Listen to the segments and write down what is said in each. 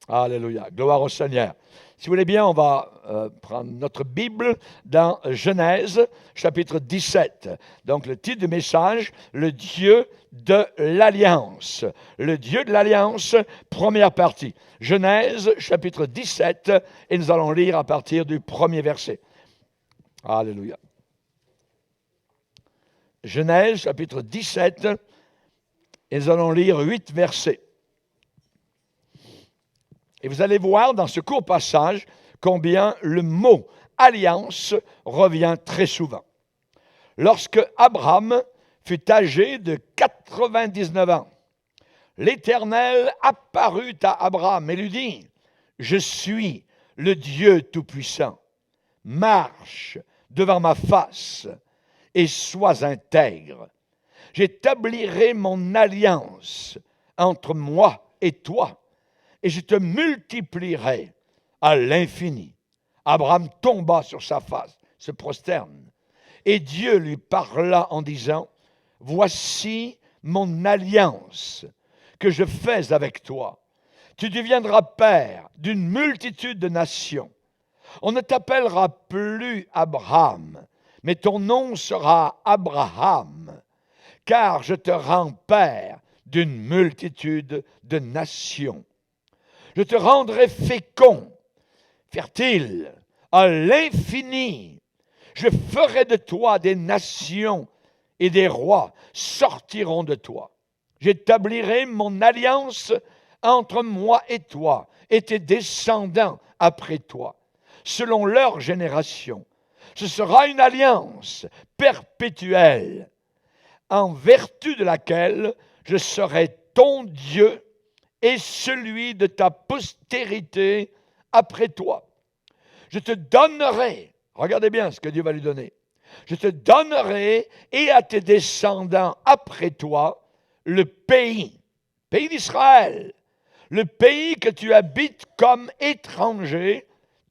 Alléluia. Gloire au Seigneur. Si vous voulez bien, on va prendre notre Bible dans Genèse, chapitre 17. Donc, le titre du message, le Dieu de l'Alliance. Le Dieu de l'Alliance, première partie. Genèse, chapitre 17, et nous allons lire à partir du premier verset. Alléluia. Genèse, chapitre 17, et nous allons lire 8 versets. Et vous allez voir dans ce court passage combien le mot « alliance » revient très souvent. Lorsque Abraham fut âgé de 99 ans, l'Éternel apparut à Abraham et lui dit « Je suis le Dieu Tout-Puissant. Marche devant ma face et sois intègre. J'établirai mon alliance entre moi et toi. Et je te multiplierai à l'infini. » Abraham tomba sur sa face, se prosterne. Et Dieu lui parla en disant, « Voici mon alliance que je fais avec toi. Tu deviendras père d'une multitude de nations. On ne t'appellera plus Abraham, mais ton nom sera Abraham, car je te rends père d'une multitude de nations. Je te rendrai fécond, fertile, à l'infini. Je ferai de toi des nations et des rois sortiront de toi. J'établirai mon alliance entre moi et toi et tes descendants après toi, selon leur génération. Ce sera une alliance perpétuelle, en vertu de laquelle je serai ton Dieu et celui de ta postérité après toi. Je te donnerai, regardez bien ce que Dieu va lui donner, je te donnerai et à tes descendants après toi le pays d'Israël, le pays que tu habites comme étranger,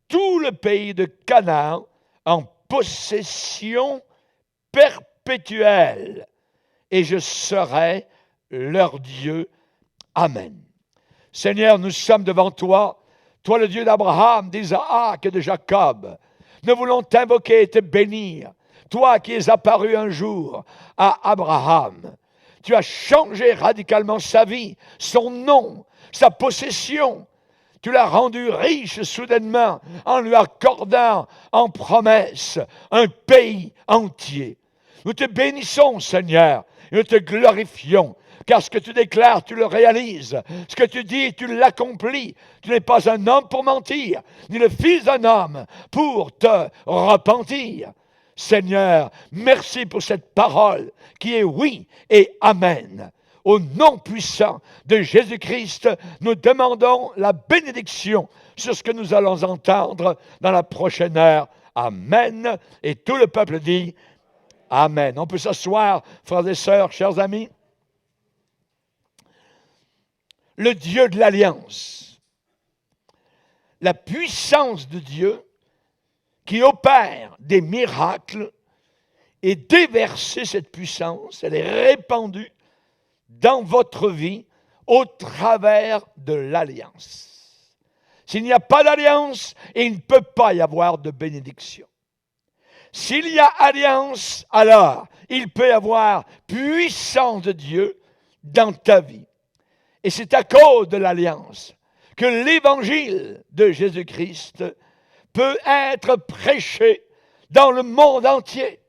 tout le pays de Canaan en possession perpétuelle, et je serai leur Dieu. Amen. Seigneur, nous sommes devant toi, toi le Dieu d'Abraham, d'Isaac et de Jacob. Nous voulons t'invoquer et te bénir, toi qui es apparu un jour à Abraham. Tu as changé radicalement sa vie, son nom, sa possession. Tu l'as rendu riche soudainement en lui accordant en promesse un pays entier. Nous te bénissons, Seigneur, et nous te glorifions. Car ce que tu déclares, tu le réalises. Ce que tu dis, tu l'accomplis. Tu n'es pas un homme pour mentir, ni le fils d'un homme pour te repentir. Seigneur, merci pour cette parole qui est oui et amen. Au nom puissant de Jésus-Christ, nous demandons la bénédiction sur ce que nous allons entendre dans la prochaine heure. Amen. Et tout le peuple dit amen. On peut s'asseoir, frères et sœurs, chers amis. Le Dieu de l'Alliance, la puissance de Dieu qui opère des miracles et déverser cette puissance, elle est répandue dans votre vie au travers de l'Alliance. S'il n'y a pas d'Alliance, il ne peut pas y avoir de bénédiction. S'il y a Alliance, alors il peut y avoir puissance de Dieu dans ta vie. Et c'est à cause de l'Alliance que l'Évangile de Jésus-Christ peut être prêché dans le monde entier.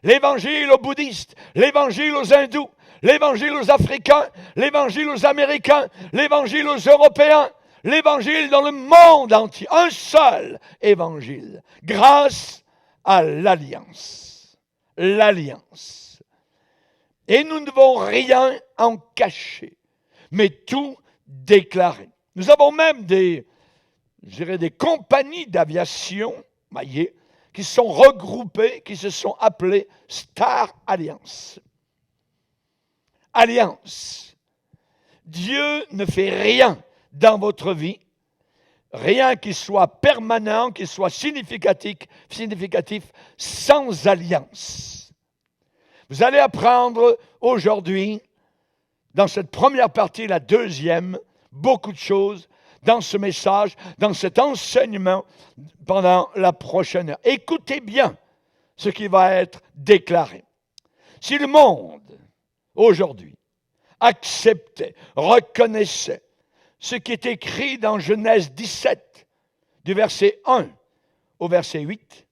L'Évangile aux bouddhistes, l'Évangile aux hindous, l'Évangile aux Africains, l'Évangile aux Américains, l'Évangile aux Européens, l'Évangile dans le monde entier. Un seul Évangile, grâce à l'Alliance. L'Alliance. Et nous ne devons rien en cacher, mais tout déclarer. Nous avons même des compagnies d'aviation, voyez, qui sont regroupées, qui se sont appelées Star Alliance. Alliance. Dieu ne fait rien dans votre vie, rien qui soit permanent, qui soit significatif sans alliance. Vous allez apprendre aujourd'hui, dans cette première partie, la deuxième, beaucoup de choses, dans ce message, dans cet enseignement pendant la prochaine heure. Écoutez bien ce qui va être déclaré. Si le monde, aujourd'hui, acceptait, reconnaissait ce qui est écrit dans Genèse 17, du verset 1 au verset 8,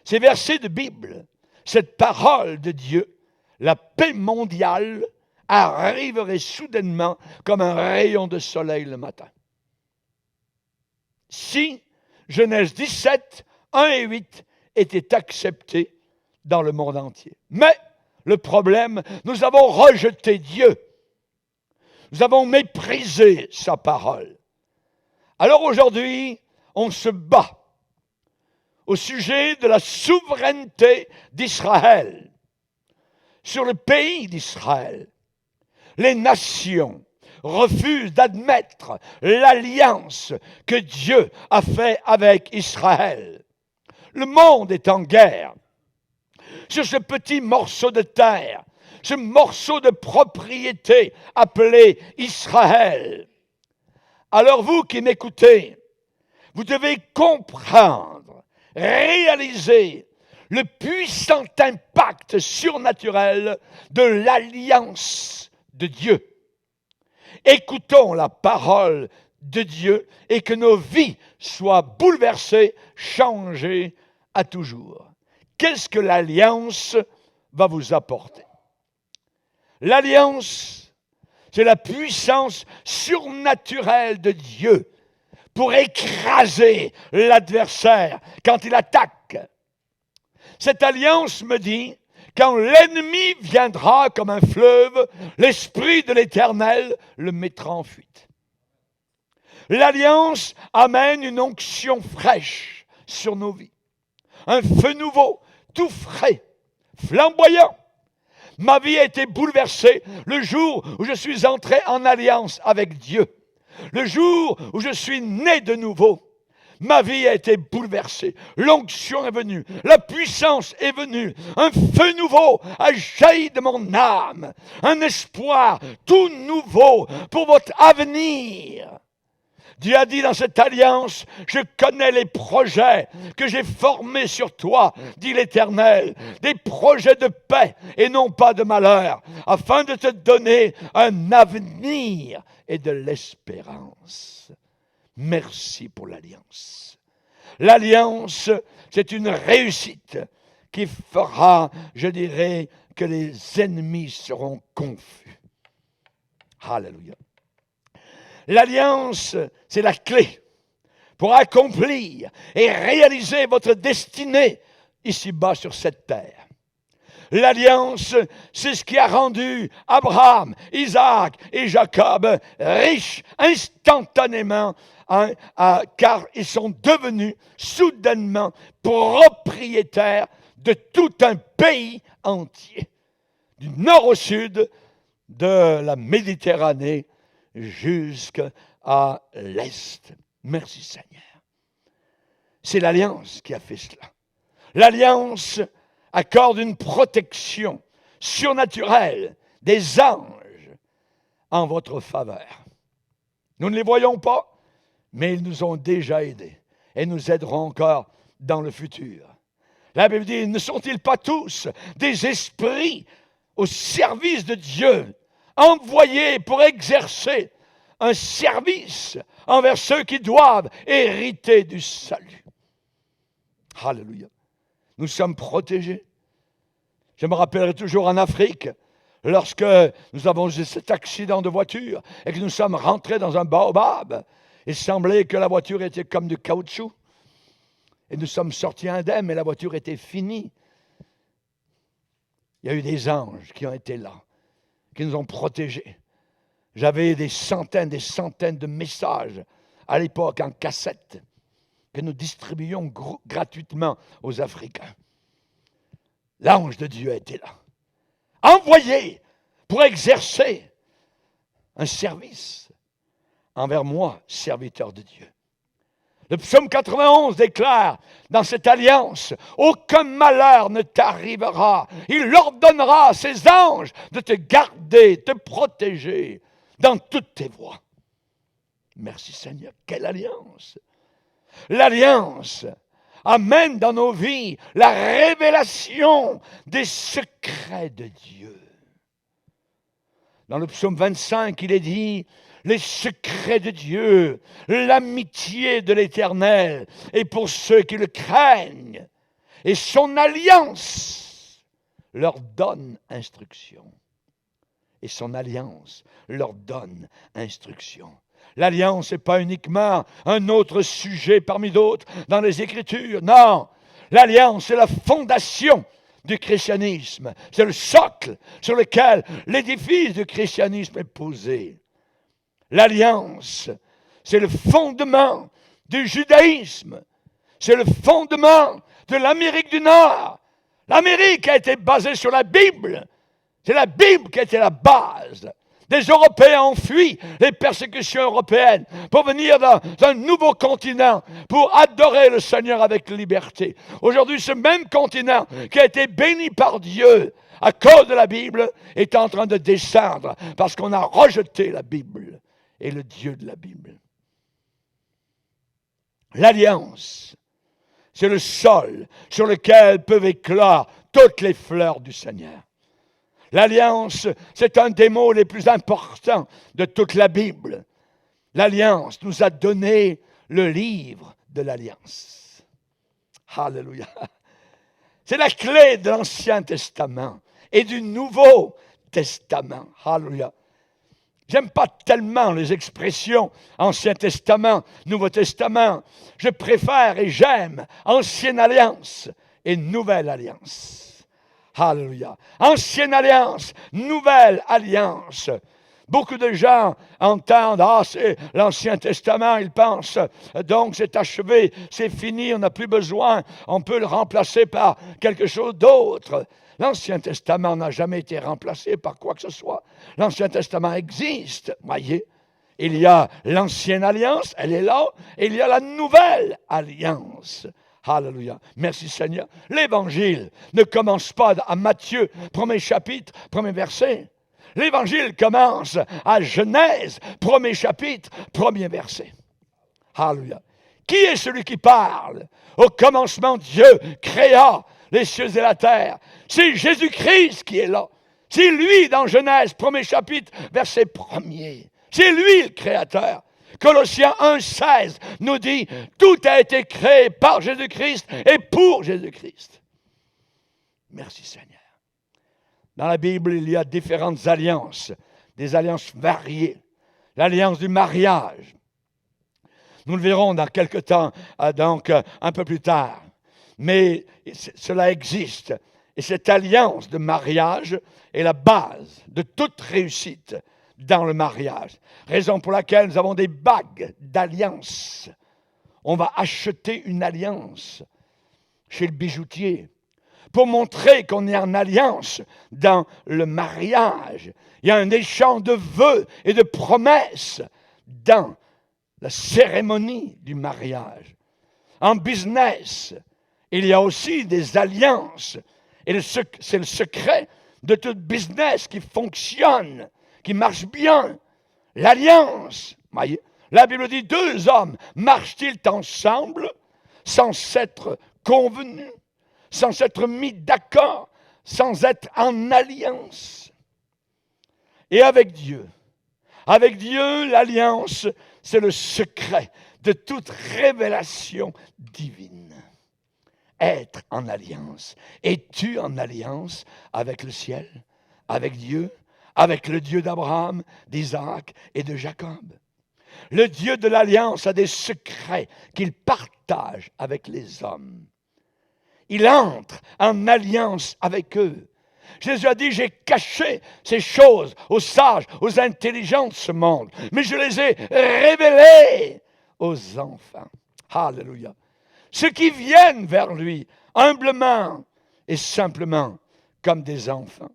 ces versets de Bible, cette parole de Dieu, la paix mondiale arriverait soudainement comme un rayon de soleil le matin. Si Genèse 17, 1 et 8 étaient acceptés dans le monde entier. Mais le problème, nous avons rejeté Dieu. Nous avons méprisé sa parole. Alors aujourd'hui, on se bat au sujet de la souveraineté d'Israël, sur le pays d'Israël. Les nations refusent d'admettre l'alliance que Dieu a faite avec Israël. Le monde est en guerre sur ce petit morceau de terre, ce morceau de propriété appelé Israël. Alors vous qui m'écoutez, vous devez comprendre, réaliser le puissant impact surnaturel de l'alliance de Dieu. Écoutons la parole de Dieu et que nos vies soient bouleversées, changées à toujours. Qu'est-ce que l'alliance va vous apporter? L'alliance, c'est la puissance surnaturelle de Dieu pour écraser l'adversaire quand il attaque. Cette alliance me dit, quand l'ennemi viendra comme un fleuve, l'Esprit de l'Éternel le mettra en fuite. L'alliance amène une onction fraîche sur nos vies. Un feu nouveau, tout frais, flamboyant. Ma vie a été bouleversée le jour où je suis entré en alliance avec Dieu. Le jour où je suis né de nouveau. Ma vie a été bouleversée. L'onction est venue. La puissance est venue. Un feu nouveau a jailli de mon âme. Un espoir tout nouveau pour votre avenir. Dieu a dit dans cette alliance, je connais les projets que j'ai formés sur toi, dit l'Éternel, des projets de paix et non pas de malheur, afin de te donner un avenir et de l'espérance. Merci pour l'alliance. L'alliance, c'est une réussite qui fera, je dirais, que les ennemis seront confus. Alléluia. L'alliance, c'est la clé pour accomplir et réaliser votre destinée ici-bas sur cette terre. L'alliance, c'est ce qui a rendu Abraham, Isaac et Jacob riches instantanément, car ils sont devenus soudainement propriétaires de tout un pays entier, du nord au sud de la Méditerranée jusqu'à l'est. Merci Seigneur. C'est l'alliance qui a fait cela. L'alliance accorde une protection surnaturelle des anges en votre faveur. Nous ne les voyons pas, mais ils nous ont déjà aidés et nous aideront encore dans le futur. La Bible dit, ne sont-ils pas tous des esprits au service de Dieu, envoyés pour exercer un service envers ceux qui doivent hériter du salut? Alléluia. Nous sommes protégés. Je me rappellerai toujours en Afrique, lorsque nous avons eu cet accident de voiture et que nous sommes rentrés dans un baobab, il semblait que la voiture était comme du caoutchouc. Et nous sommes sortis indemnes, mais la voiture était finie. Il y a eu des anges qui ont été là, qui nous ont protégés. J'avais des centaines de messages à l'époque en cassette que nous distribuions gratuitement aux Africains. L'ange de Dieu était là, envoyé pour exercer un service envers moi, serviteur de Dieu. Le psaume 91 déclare dans cette alliance, aucun malheur ne t'arrivera. Il ordonnera à ses anges de te garder, te protéger dans toutes tes voies. Merci Seigneur. Quelle alliance! L'alliance amène dans nos vies la révélation des secrets de Dieu. Dans le psaume 25, il est dit « Les secrets de Dieu, l'amitié de l'Éternel est pour ceux qui le craignent, et son alliance leur donne instruction. » Et son alliance leur donne instruction. L'alliance n'est pas uniquement un autre sujet parmi d'autres dans les Écritures. Non, l'alliance est la fondation du christianisme. C'est le socle sur lequel l'édifice du christianisme est posé. L'alliance, c'est le fondement du judaïsme. C'est le fondement de l'Amérique du Nord. L'Amérique a été basée sur la Bible. C'est la Bible qui a été la base. Des Européens ont fui les persécutions européennes pour venir dans un nouveau continent, pour adorer le Seigneur avec liberté. Aujourd'hui, ce même continent qui a été béni par Dieu à cause de la Bible est en train de descendre parce qu'on a rejeté la Bible et le Dieu de la Bible. L'alliance, c'est le sol sur lequel peuvent éclore toutes les fleurs du Seigneur. L'alliance, c'est un des mots les plus importants de toute la Bible. L'alliance nous a donné le livre de l'alliance. Alléluia. C'est la clé de l'Ancien Testament et du Nouveau Testament. Alléluia. J'aime pas tellement les expressions Ancien Testament, Nouveau Testament. Je préfère et j'aime Ancienne Alliance et Nouvelle Alliance. Alléluia. Ancienne Alliance, Nouvelle Alliance. Beaucoup de gens entendent, c'est l'Ancien Testament, ils pensent, donc c'est achevé, c'est fini, on n'a plus besoin, on peut le remplacer par quelque chose d'autre. L'Ancien Testament n'a jamais été remplacé par quoi que ce soit. L'Ancien Testament existe, voyez. Il y a l'Ancienne Alliance, elle est là, et il y a la Nouvelle Alliance. Alléluia. Merci Seigneur. L'Évangile ne commence pas à Matthieu, premier chapitre, premier verset. L'Évangile commence à Genèse, premier chapitre, premier verset. Alléluia. Qui est celui qui parle? Au commencement, Dieu créa les cieux et la terre. C'est Jésus-Christ qui est là. C'est lui dans Genèse, premier chapitre, verset premier. C'est lui le créateur. Colossiens 1,16 nous dit « Tout a été créé par Jésus-Christ et pour Jésus-Christ. » Merci Seigneur. Dans la Bible, il y a différentes alliances, des alliances variées. L'alliance du mariage. Nous le verrons dans quelque temps, donc un peu plus tard. Mais cela existe. Et cette alliance de mariage est la base de toute réussite dans le mariage. Raison pour laquelle nous avons des bagues d'alliance. On va acheter une alliance chez le bijoutier pour montrer qu'on est en alliance dans le mariage. Il y a un échange de vœux et de promesses dans la cérémonie du mariage. En business, il y a aussi des alliances. Et c'est le secret de tout business qui fonctionne, qui marche bien. L'alliance. Voyez, la Bible dit, 2 hommes marchent-ils ensemble sans s'être convenus, sans s'être mis d'accord, sans être en alliance. Et avec Dieu, l'alliance, c'est le secret de toute révélation divine. Être en alliance. Es-tu en alliance avec le ciel, avec Dieu, avec le Dieu d'Abraham, d'Isaac et de Jacob? Le Dieu de l'alliance a des secrets qu'il partage avec les hommes. Il entre en alliance avec eux. Jésus a dit, j'ai caché ces choses aux sages, aux intelligents de ce monde, mais je les ai révélées aux enfants. Alléluia. Ceux qui viennent vers lui humblement et simplement comme des enfants.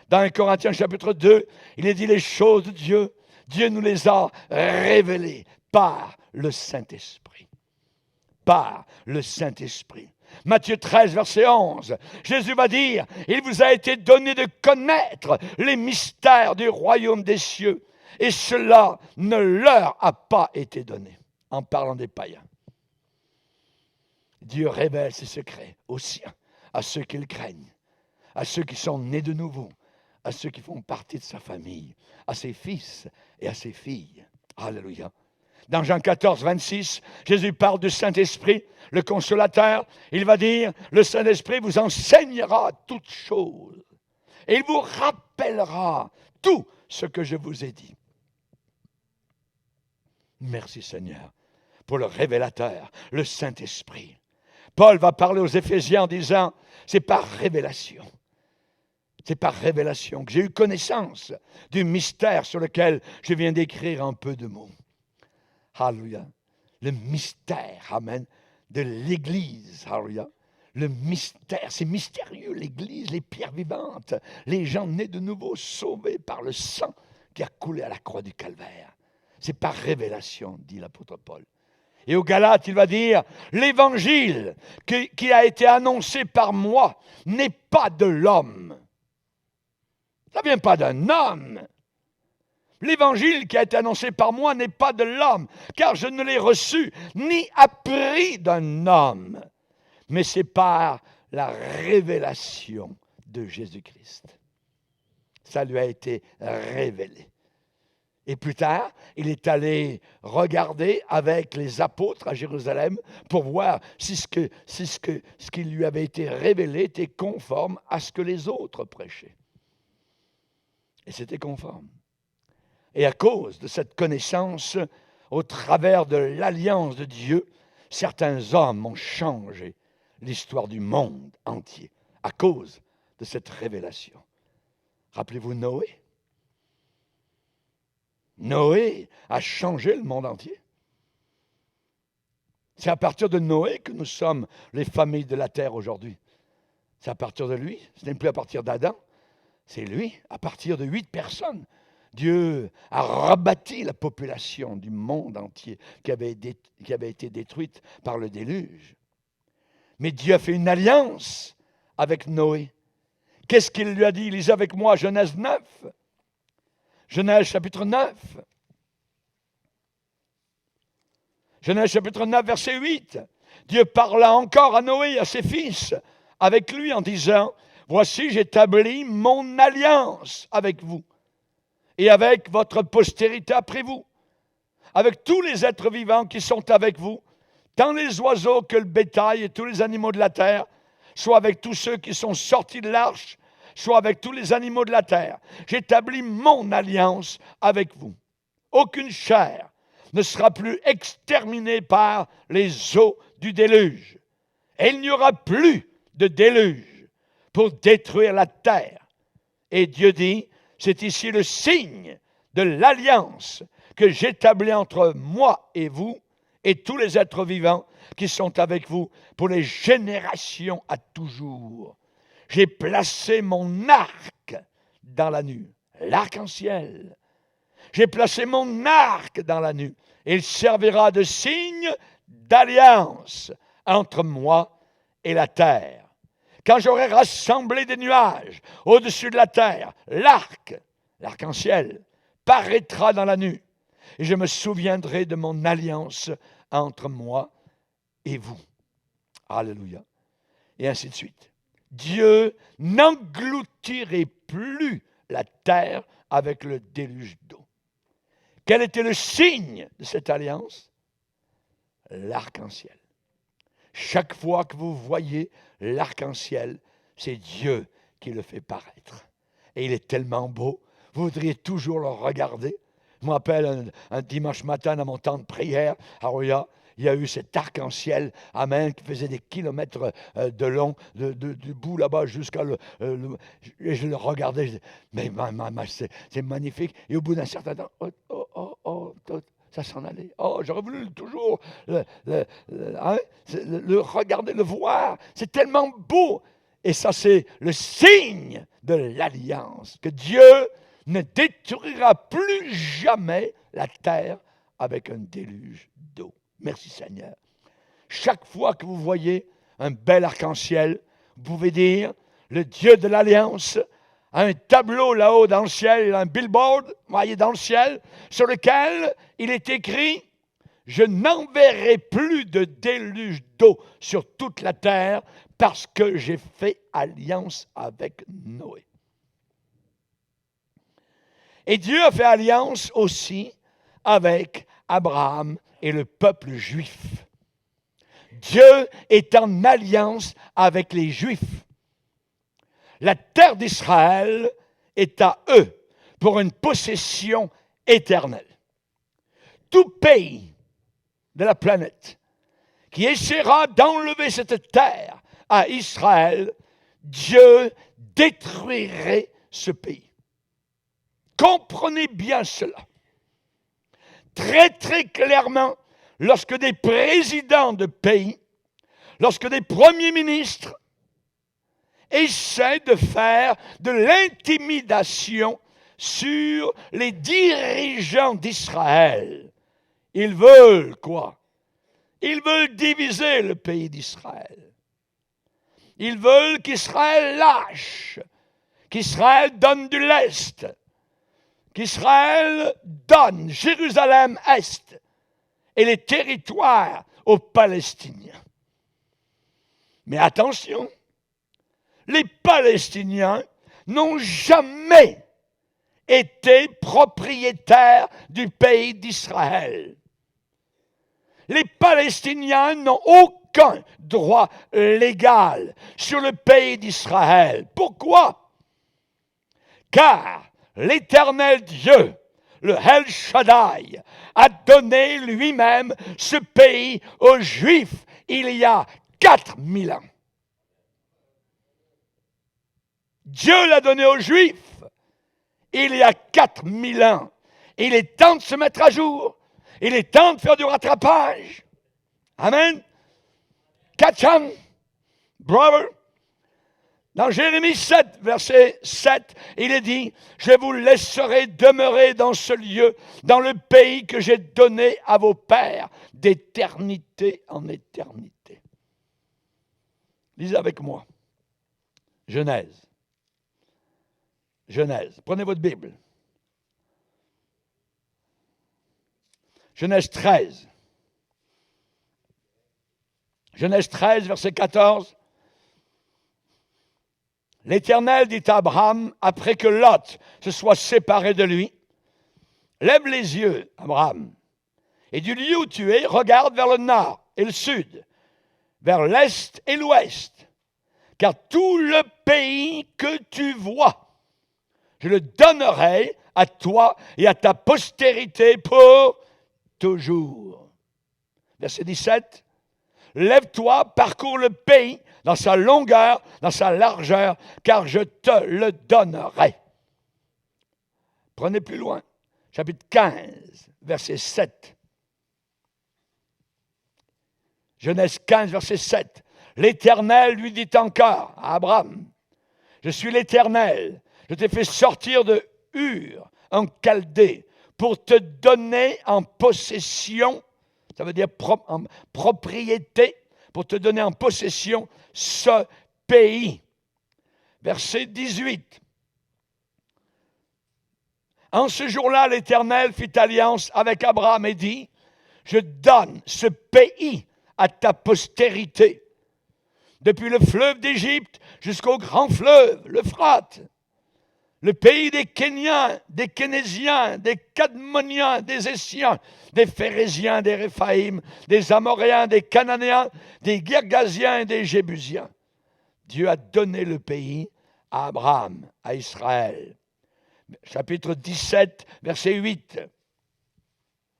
Dans 1 Corinthiens chapitre 2, il est dit les choses de Dieu. Dieu nous les a révélées par le Saint-Esprit. Par le Saint-Esprit. Matthieu 13, verset 11, Jésus va dire, il vous a été donné de connaître les mystères du royaume des cieux et cela ne leur a pas été donné. En parlant des païens. Dieu révèle ses secrets aux siens, à ceux qui le craignent, à ceux qui sont nés de nouveau, à ceux qui font partie de sa famille, à ses fils et à ses filles. Alléluia. Dans Jean 14, 26, Jésus parle du Saint-Esprit, le Consolateur. Il va dire, le Saint-Esprit vous enseignera toutes choses. Et il vous rappellera tout ce que je vous ai dit. Merci Seigneur pour le révélateur, le Saint-Esprit. Paul va parler aux Éphésiens en disant, c'est par révélation. C'est par révélation que j'ai eu connaissance du mystère sur lequel je viens d'écrire un peu de mots. Alléluia. Le mystère, amen, de l'Église. Alléluia. Le mystère, c'est mystérieux, l'Église, les pierres vivantes, les gens nés de nouveau, sauvés par le sang qui a coulé à la croix du Calvaire. C'est par révélation, dit l'apôtre Paul. Et aux Galates, il va dire, l'évangile qui a été annoncé par moi n'est pas de l'homme. Ça ne vient pas d'un homme. L'évangile qui a été annoncé par moi n'est pas de l'homme, car je ne l'ai reçu ni appris d'un homme, mais c'est par la révélation de Jésus-Christ. Ça lui a été révélé. Et plus tard, il est allé regarder avec les apôtres à Jérusalem pour voir si ce qui lui avait été révélé était conforme à ce que les autres prêchaient. Et c'était conforme. Et à cause de cette connaissance, au travers de l'alliance de Dieu, certains hommes ont changé l'histoire du monde entier à cause de cette révélation. Rappelez-vous Noé. Noé a changé le monde entier. C'est à partir de Noé que nous sommes les familles de la terre aujourd'hui. C'est à partir de lui, ce n'est plus à partir d'Adam, c'est lui, à partir de 8 personnes. Dieu a rebâti la population du monde entier qui avait été détruite par le déluge. Mais Dieu a fait une alliance avec Noé. Qu'est-ce qu'il lui a dit? Lisez avec moi Genèse 9. Genèse chapitre 9. Genèse chapitre 9, verset 8. Dieu parla encore à Noé et à ses fils avec lui en disant, voici j'établis mon alliance avec vous et avec votre postérité après vous, avec tous les êtres vivants qui sont avec vous, tant les oiseaux que le bétail et tous les animaux de la terre, soit avec tous ceux qui sont sortis de l'arche, soit avec tous les animaux de la terre. J'établis mon alliance avec vous. Aucune chair ne sera plus exterminée par les eaux du déluge. Et il n'y aura plus de déluge pour détruire la terre. Et Dieu dit, c'est ici le signe de l'alliance que j'établis entre moi et vous et tous les êtres vivants qui sont avec vous pour les générations à toujours. J'ai placé mon arc dans la nuit, l'arc-en-ciel. J'ai placé mon arc dans la nuit. Il servira de signe d'alliance entre moi et la terre. Quand j'aurai rassemblé des nuages au-dessus de la terre, l'arc-en-ciel, paraîtra dans la nuit. Et je me souviendrai de mon alliance entre moi et vous. Alléluia. Et ainsi de suite. Dieu n'engloutirait plus la terre avec le déluge d'eau. Quel était le signe de cette alliance? L'arc-en-ciel. Chaque fois que vous voyez l'arc-en-ciel, c'est Dieu qui le fait paraître. Et il est tellement beau, vous voudriez toujours le regarder. Je me rappelle un dimanche matin dans mon temps de prière à Roya, il y a eu cet arc-en-ciel, amen, qui faisait des kilomètres de long, du bout là-bas jusqu'à et je le regardais, je disais, mais c'est magnifique. Et au bout d'un certain temps, ça s'en allait. Oh, j'aurais voulu toujours le regarder, le voir. C'est tellement beau. Et ça, c'est le signe de l'alliance, que Dieu ne détruira plus jamais la terre avec un déluge d'eau. Merci Seigneur. Chaque fois que vous voyez un bel arc-en-ciel, vous pouvez dire, le Dieu de l'alliance un tableau là-haut dans le ciel, un billboard, voyez, dans le ciel, sur lequel il est écrit « Je n'enverrai plus de déluge d'eau sur toute la terre parce que j'ai fait alliance avec Noé. » Et Dieu a fait alliance aussi avec Abraham et le peuple juif. Dieu est en alliance avec les Juifs. La terre d'Israël est à eux pour une possession éternelle. Tout pays de la planète qui essaiera d'enlever cette terre à Israël, Dieu détruirait ce pays. Comprenez bien cela. Très, très clairement, lorsque des présidents de pays, lorsque des premiers ministres essaient de faire de l'intimidation sur les dirigeants d'Israël, ils veulent quoi? Ils veulent diviser le pays d'Israël. Ils veulent qu'Israël lâche, qu'Israël donne de l'Est, qu'Israël donne Jérusalem-Est et les territoires aux Palestiniens. Mais attention, les Palestiniens n'ont jamais été propriétaires du pays d'Israël. Les Palestiniens n'ont aucun droit légal sur le pays d'Israël. Pourquoi? Car l'Éternel Dieu, le El Shaddai, a donné lui-même ce pays aux Juifs il y a 4000 ans. Dieu l'a donné aux Juifs il y a 4000 ans. Il est temps de se mettre à jour. Il est temps de faire du rattrapage. Amen. Catch on, brother. Dans Jérémie 7, verset 7, il est dit « Je vous laisserai demeurer dans ce lieu, dans le pays que j'ai donné à vos pères, d'éternité en éternité. » Lisez avec moi. Genèse. Genèse. Prenez votre Bible. Genèse 13. Genèse 13, verset 14. L'Éternel dit à Abraham, après que Lot se soit séparé de lui, « Lève les yeux, Abraham, et du lieu où tu es, regarde vers le nord et le sud, vers l'est et l'ouest, car tout le pays que tu vois, je le donnerai à toi et à ta postérité pour toujours. » Verset 17. Lève-toi, parcours le pays dans sa longueur, dans sa largeur, car je te le donnerai. Prenez plus loin. Chapitre 15, verset 7. Genèse 15, verset 7. L'Éternel lui dit encore à Abraham, « Je suis l'Éternel, je t'ai fait sortir de Ur, en Chaldée, pour te donner en possession, ça veut dire en propriété, pour te donner en possession ce pays. » Verset 18. En ce jour-là, l'Éternel fit alliance avec Abraham et dit, « Je donne ce pays à ta postérité, depuis le fleuve d'Égypte jusqu'au grand fleuve, l'Euphrate, le pays des Kéniens, des Kénésiens, des Cadmoniens, des Essiens, des Phérésiens, des Réphaïm, des Amoréens, des Cananéens, des Girgasiens et des Jébusiens. » Dieu a donné le pays à Abraham, à Israël. Chapitre 17, verset 8.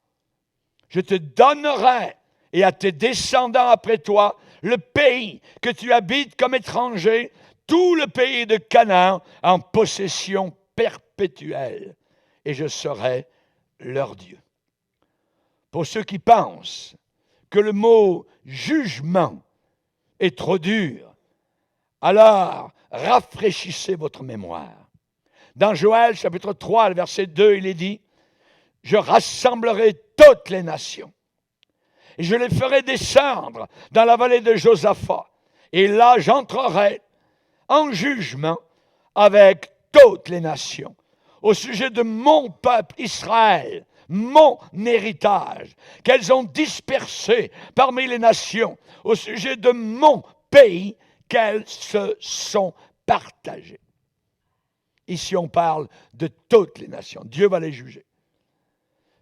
« Je te donnerai et à tes descendants après toi le pays que tu habites comme étranger, tout le pays de Canaan en possession perpétuelle, et je serai leur Dieu. » Pour ceux qui pensent que le mot jugement est trop dur, alors rafraîchissez votre mémoire. Dans Joël, chapitre 3, verset 2, il est dit, « Je rassemblerai toutes les nations, et je les ferai descendre dans la vallée de Josaphat, et là j'entrerai en jugement avec toutes les nations, au sujet de mon peuple Israël, mon héritage, qu'elles ont dispersé parmi les nations, au sujet de mon pays, qu'elles se sont partagées. Ici, on parle de toutes les nations. Dieu va les juger.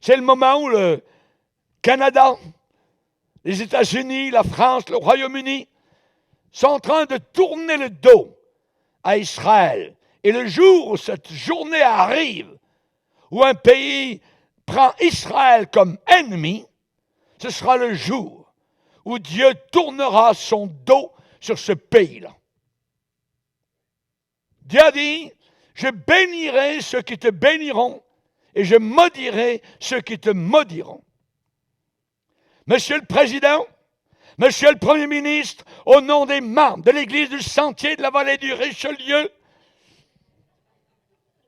C'est le moment où le Canada, les États-Unis, la France, le Royaume-Uni sont en train de tourner le dos à Israël. Et le jour où cette journée arrive, où un pays prend Israël comme ennemi, ce sera le jour où Dieu tournera son dos sur ce pays-là. Dieu a dit, je bénirai ceux qui te béniront et je maudirai ceux qui te maudiront. Monsieur le Président, Monsieur le Premier ministre, au nom des membres de l'Église du Sentier de la Vallée du Richelieu,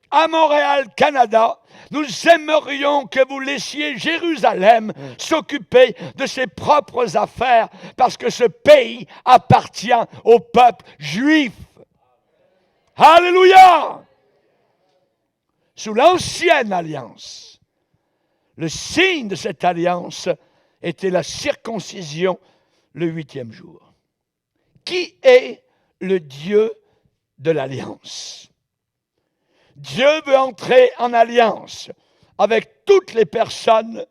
à Montréal, Canada, nous aimerions que vous laissiez Jérusalem s'occuper de ses propres affaires parce que ce pays appartient au peuple juif. Alléluia! Sous l'ancienne alliance, le signe de cette alliance était la circoncision le 8e jour. Qui est le Dieu de l'alliance? Dieu veut entrer en alliance avec toutes les personnes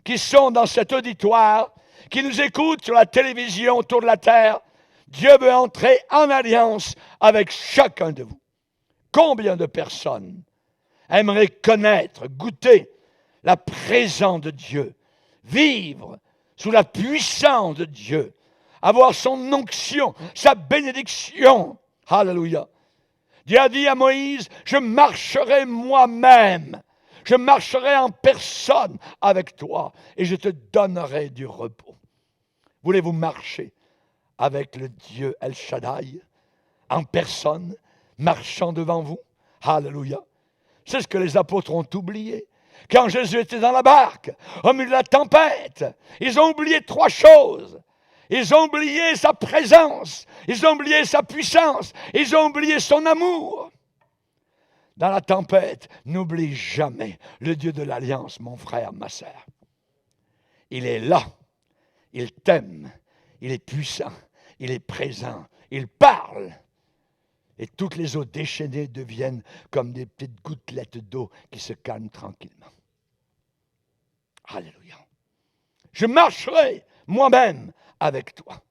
qui sont dans cet auditoire, qui nous écoutent sur la télévision autour de la terre. Dieu veut entrer en alliance avec chacun de vous. Combien de personnes aimeraient connaître, goûter la présence de Dieu, vivre sous la puissance de Dieu, avoir son onction, sa bénédiction? Alléluia. Dieu a dit à Moïse, je marcherai moi-même, je marcherai en personne avec toi et je te donnerai du repos. Voulez-vous marcher avec le Dieu El Shaddai, en personne, marchant devant vous? Alléluia. C'est ce que les apôtres ont oublié. Quand Jésus était dans la barque, au milieu de la tempête, ils ont oublié 3 choses. Ils ont oublié sa présence, ils ont oublié sa puissance, ils ont oublié son amour. Dans la tempête, n'oublie jamais le Dieu de l'Alliance, mon frère, ma sœur. Il est là, il t'aime, il est puissant, il est présent, il parle. Et toutes les eaux déchaînées deviennent comme des petites gouttelettes d'eau qui se calment tranquillement. Alléluia. Je marcherai moi-même avec toi.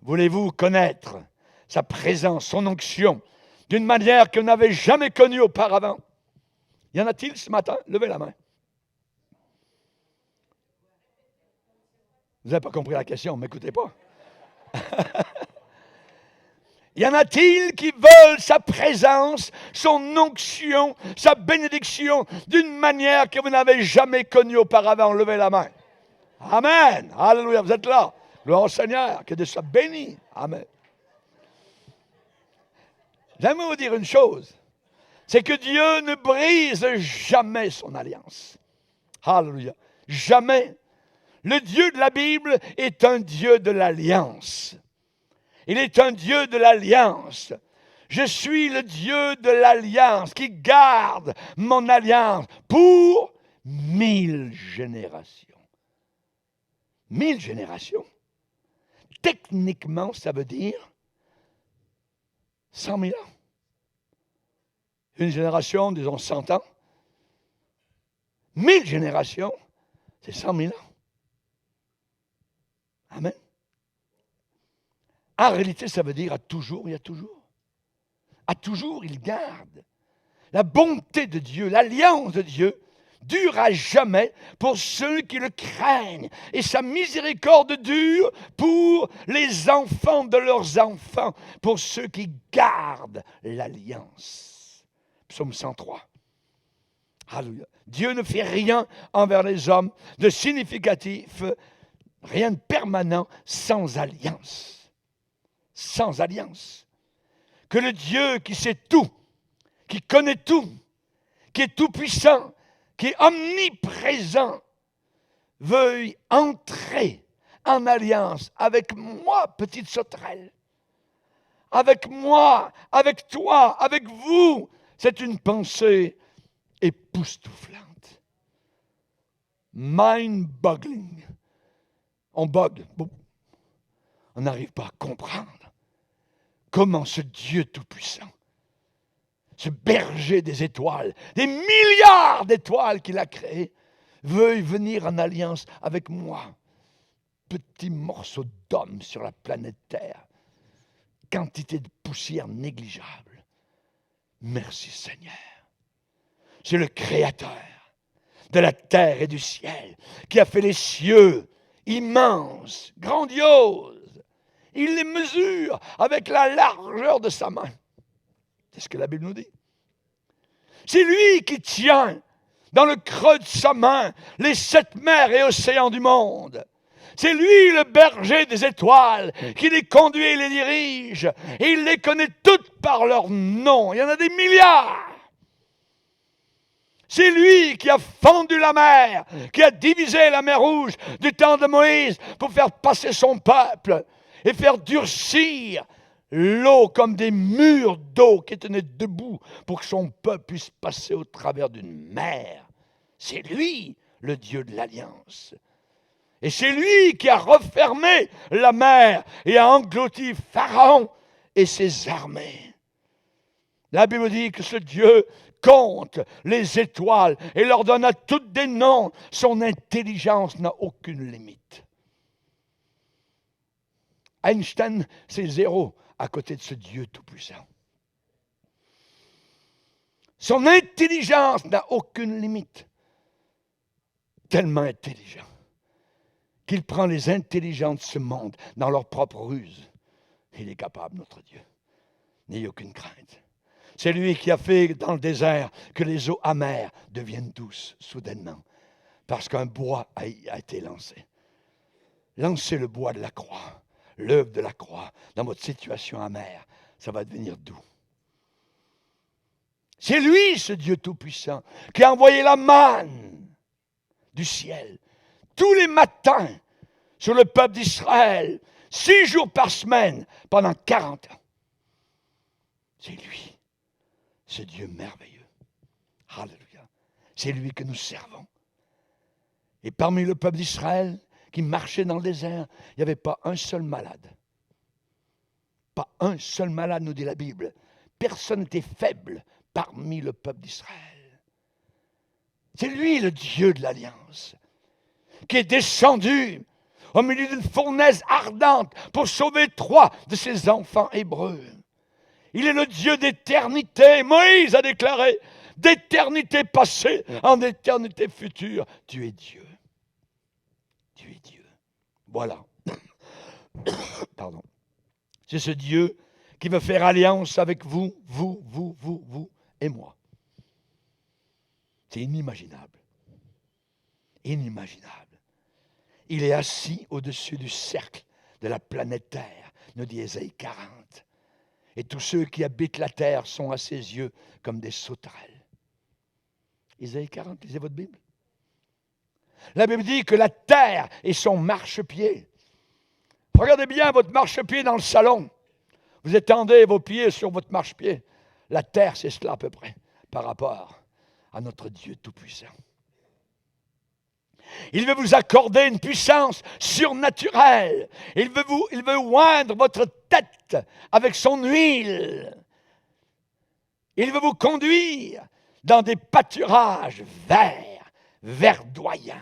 Voulez-vous connaître sa présence, son onction, d'une manière que vous n'avez jamais connue auparavant? Y en a-t-il ce matin? Levez la main. Vous n'avez pas compris la question, ne m'écoutez pas. Y en a-t-il qui veulent sa présence, son onction, sa bénédiction, d'une manière que vous n'avez jamais connue auparavant? Levez la main. Amen. Alléluia, vous êtes là. Gloire au Seigneur, que Dieu soit béni. Amen. J'aimerais vous dire une chose, c'est que Dieu ne brise jamais son alliance. Alléluia. Jamais. Le Dieu de la Bible est un Dieu de l'alliance. Il est un Dieu de l'alliance. Je suis le Dieu de l'alliance qui garde mon alliance pour 1000 générations. 1000 générations. Techniquement, ça veut dire 100 000 ans. Une génération, disons 100 ans. 1000 générations, c'est 100 000 ans. Amen. En réalité, ça veut dire à toujours et à toujours. À toujours, il garde. La bonté de Dieu, l'alliance de Dieu, dure à jamais pour ceux qui le craignent. Et sa miséricorde dure pour les enfants de leurs enfants, pour ceux qui gardent l'alliance. Psaume 103. Alléluia. Dieu ne fait rien envers les hommes de significatif, rien de permanent, sans alliance. Sans alliance. Que le Dieu qui sait tout, qui connaît tout, qui est tout-puissant, qui est omniprésent, veuille entrer en alliance avec moi, petite sauterelle, avec moi, avec toi, avec vous, C'est une pensée époustouflante. Mind-boggling. On bug. On n'arrive pas à comprendre comment ce Dieu tout-puissant, ce berger des étoiles, des milliards d'étoiles qu'il a créées, veuille venir en alliance avec moi. Petit morceau d'homme sur la planète Terre. Quantité de poussière négligeable. Merci Seigneur. C'est le Créateur de la terre et du ciel qui a fait les cieux immenses, grandioses. Il les mesure avec la largeur de sa main. C'est ce que la Bible nous dit. C'est lui qui tient dans le creux de sa main les 7 mers et océans du monde. C'est lui le berger des étoiles qui les conduit et les dirige. Et il les connaît toutes par leur nom. Il y en a des milliards. C'est lui qui a fendu la mer, qui a divisé la mer Rouge du temps de Moïse pour faire passer son peuple et faire durcir l'eau comme des murs d'eau qui tenaient debout pour que son peuple puisse passer au travers d'une mer. C'est lui, le Dieu de l'Alliance. Et c'est lui qui a refermé la mer et a englouti Pharaon et ses armées. La Bible dit que ce Dieu compte les étoiles et leur donne à toutes des noms. Son intelligence n'a aucune limite. Einstein, c'est 0 à côté de ce Dieu tout-puissant. Son intelligence n'a aucune limite. Tellement intelligent qu'il prend les intelligents de ce monde dans leur propre ruse. Il est capable, notre Dieu. N'ayez aucune crainte. C'est lui qui a fait dans le désert que les eaux amères deviennent douces soudainement, parce qu'un bois a été lancé. Lancez le bois de la croix, l'œuvre de la croix, dans votre situation amère, ça va devenir doux. C'est lui, ce Dieu tout-puissant, qui a envoyé la manne du ciel tous les matins sur le peuple d'Israël, 6 jours par semaine, pendant 40 ans. C'est lui, ce Dieu merveilleux. Alléluia. C'est lui que nous servons. Et parmi le peuple d'Israël qui marchait dans le désert, il n'y avait pas un seul malade. Pas un seul malade, nous dit la Bible. Personne n'était faible parmi le peuple d'Israël. C'est lui le Dieu de l'Alliance, qui est descendu au milieu d'une fournaise ardente pour sauver 3 de ses enfants hébreux. Il est le Dieu d'éternité. Moïse a déclaré, d'éternité passée en éternité future, tu es Dieu. Tu es Dieu. Voilà. Pardon. C'est ce Dieu qui veut faire alliance avec vous et moi. C'est inimaginable. Inimaginable. Il est assis au-dessus du cercle de la planète Terre, nous dit Ésaïe 40. Et tous ceux qui habitent la terre sont à ses yeux comme des sauterelles. Ésaïe 40, lisez votre Bible. La Bible dit que la terre est son marchepied. Regardez bien votre marchepied dans le salon. Vous étendez vos pieds sur votre marchepied. La terre, c'est cela à peu près, par rapport à notre Dieu tout-puissant. Il veut vous accorder une puissance surnaturelle. Il veut oindre votre tête avec son huile. Il veut vous conduire dans des pâturages verts, verdoyants.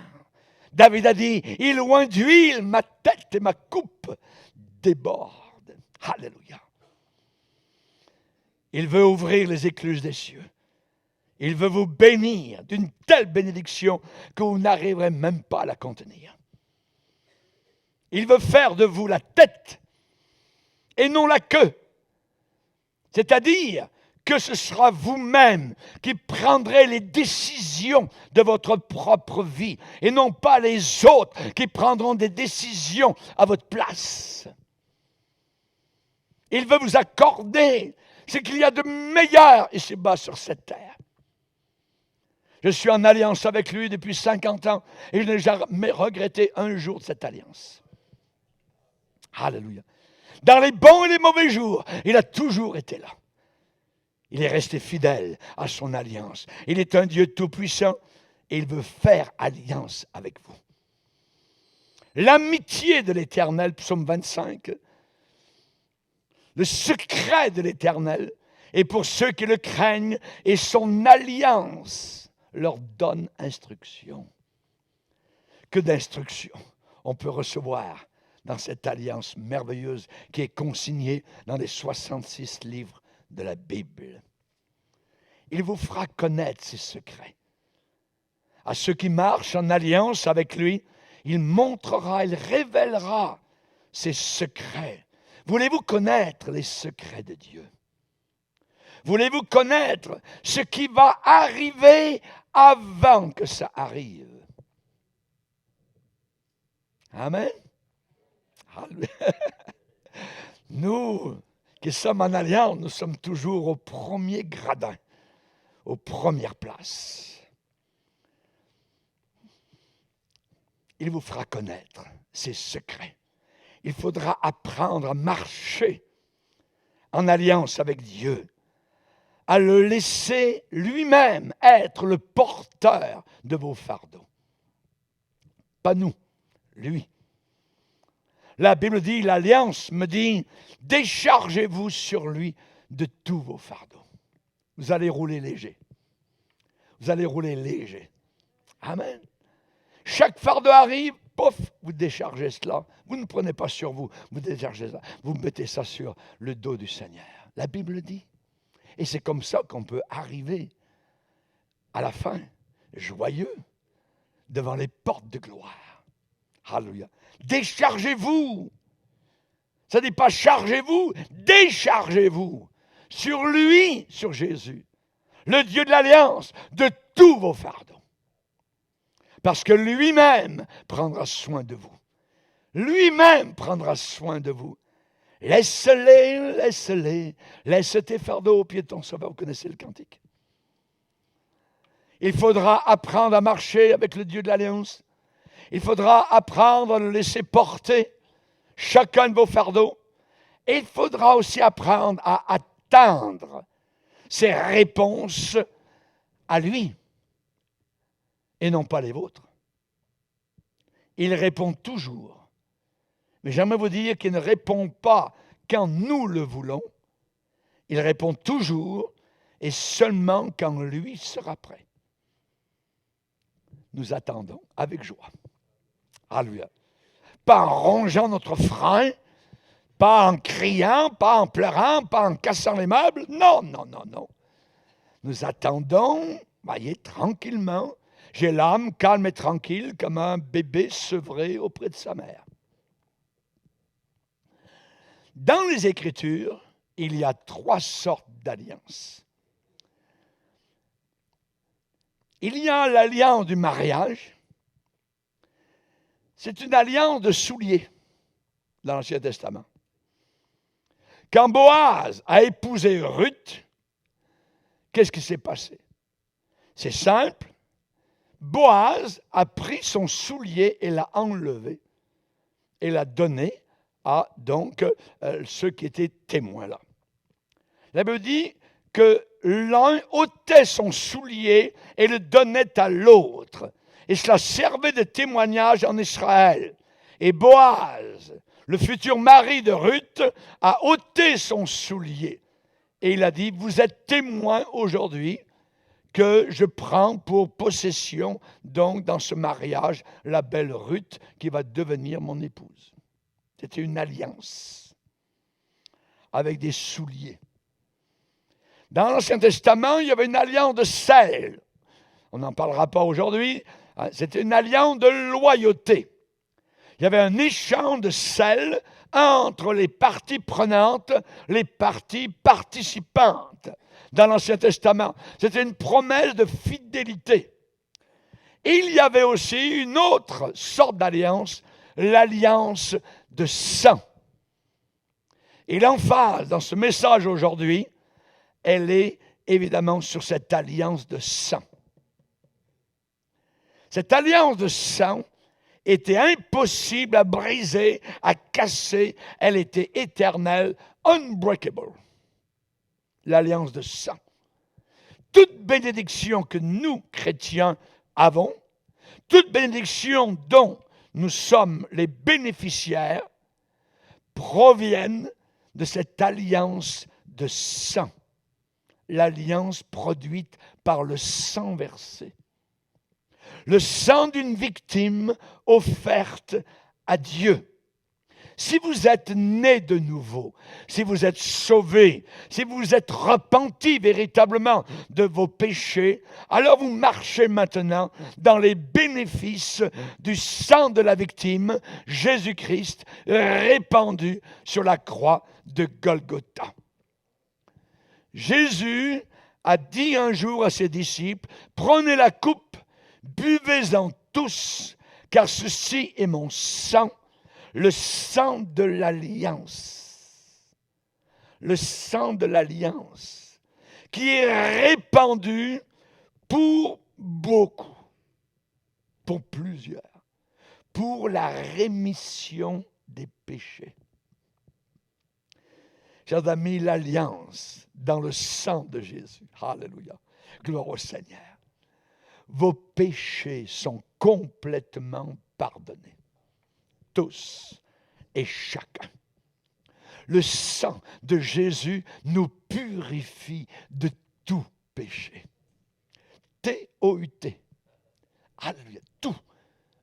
David a dit, il oint d'huile ma tête et ma coupe déborde. Alléluia. Il veut ouvrir les écluses des cieux. Il veut vous bénir d'une telle bénédiction que vous n'arriverez même pas à la contenir. Il veut faire de vous la tête et non la queue. C'est-à-dire que ce sera vous-même qui prendrez les décisions de votre propre vie et non pas les autres qui prendront des décisions à votre place. Il veut vous accorder ce qu'il y a de meilleur ici-bas sur cette terre. Je suis en alliance avec lui depuis 50 ans et je n'ai jamais regretté un jour de cette alliance. Alléluia. Dans les bons et les mauvais jours, il a toujours été là. Il est resté fidèle à son alliance. Il est un Dieu tout-puissant et il veut faire alliance avec vous. L'amitié de l'Éternel, psaume 25, le secret de l'Éternel est pour ceux qui le craignent et son alliance leur donne instruction. Que d'instruction on peut recevoir dans cette alliance merveilleuse qui est consignée dans les 66 livres de la Bible. Il vous fera connaître ses secrets. À ceux qui marchent en alliance avec lui, il montrera, il révélera ses secrets. Voulez-vous connaître les secrets de Dieu? Voulez-vous connaître ce qui va arriver avant que ça arrive? Amen. Nous qui sommes en alliance, nous sommes toujours au premier gradin, aux premières places. Il vous fera connaître ses secrets. Il faudra apprendre à marcher en alliance avec Dieu, à le laisser lui-même être le porteur de vos fardeaux. Pas nous, lui. La Bible dit, l'Alliance me dit, déchargez-vous sur lui de tous vos fardeaux. Vous allez rouler léger. Vous allez rouler léger. Amen. Chaque fardeau arrive, pouf, vous déchargez cela. Vous ne prenez pas sur vous, vous déchargez ça. Vous mettez ça sur le dos du Seigneur. La Bible dit. Et c'est comme ça qu'on peut arriver à la fin, joyeux, devant les portes de gloire. Alléluia. Déchargez-vous. Ça ne dit pas chargez-vous, déchargez-vous sur lui, sur Jésus, le Dieu de l'Alliance, de tous vos fardeaux. Parce que lui-même prendra soin de vous. Lui-même prendra soin de vous. Laisse-les, laisse-les. Laisse tes fardeaux au pied de ton sauveur. Vous connaissez le cantique. Il faudra apprendre à marcher avec le Dieu de l'Alliance. Il faudra apprendre à le laisser porter chacun de vos fardeaux. Et il faudra aussi apprendre à attendre ses réponses à lui et non pas les vôtres. Il répond toujours. Mais j'aimerais vous dire qu'il ne répond pas quand nous le voulons. Il répond toujours et seulement quand lui sera prêt. Nous attendons avec joie. Alléluia. Pas en rongeant notre frein, pas en criant, pas en pleurant, pas en cassant les meubles. Non, non, non, non. Nous attendons, voyez, tranquillement. J'ai l'âme calme et tranquille comme un bébé sevré auprès de sa mère. Dans les Écritures, il y a 3 sortes d'alliances. Il y a l'alliance du mariage. C'est une alliance de souliers dans l'Ancien Testament. Quand Boaz a épousé Ruth, qu'est-ce qui s'est passé? C'est simple. Boaz a pris son soulier et l'a enlevé et l'a donné à donc ceux qui étaient témoins là. La Bible dit que l'un ôtait son soulier et le donnait à l'autre. Et cela servait de témoignage en Israël. Et Boaz, le futur mari de Ruth, a ôté son soulier. Et il a dit, vous êtes témoins aujourd'hui que je prends pour possession, donc dans ce mariage, la belle Ruth qui va devenir mon épouse. C'était une alliance avec des souliers. Dans l'Ancien Testament, il y avait une alliance de sel. On n'en parlera pas aujourd'hui. C'était une alliance de loyauté. Il y avait un échange de sel entre les parties prenantes, les parties participantes dans l'Ancien Testament. C'était une promesse de fidélité. Et il y avait aussi une autre sorte d'alliance, l'alliance de sang. Et l'emphase dans ce message aujourd'hui, elle est évidemment sur cette alliance de sang. Cette alliance de sang était impossible à briser, à casser. Elle était éternelle, unbreakable. l'alliance de sang. Toute bénédiction que nous, chrétiens, avons, toute bénédiction dont nous sommes les bénéficiaires, proviennent de cette alliance de sang. L'alliance produite par le sang versé. Le sang d'une victime offerte à Dieu. Si vous êtes né de nouveau, si vous êtes sauvé, si vous êtes repenti véritablement de vos péchés, alors vous marchez maintenant dans les bénéfices du sang de la victime, Jésus-Christ, répandu sur la croix de Golgotha. Jésus a dit un jour à ses disciples, « Prenez la coupe, buvez-en tous, car ceci est mon sang, le sang de l'alliance. » Le sang de l'alliance qui est répandu pour beaucoup, pour plusieurs, pour la rémission des péchés. Chers amis, l'alliance dans le sang de Jésus. Alléluia. Gloire au Seigneur. Vos péchés sont complètement pardonnés. Tous et chacun. Le sang de Jésus nous purifie de tout péché. T-O-U-T. Alléluia. Tout.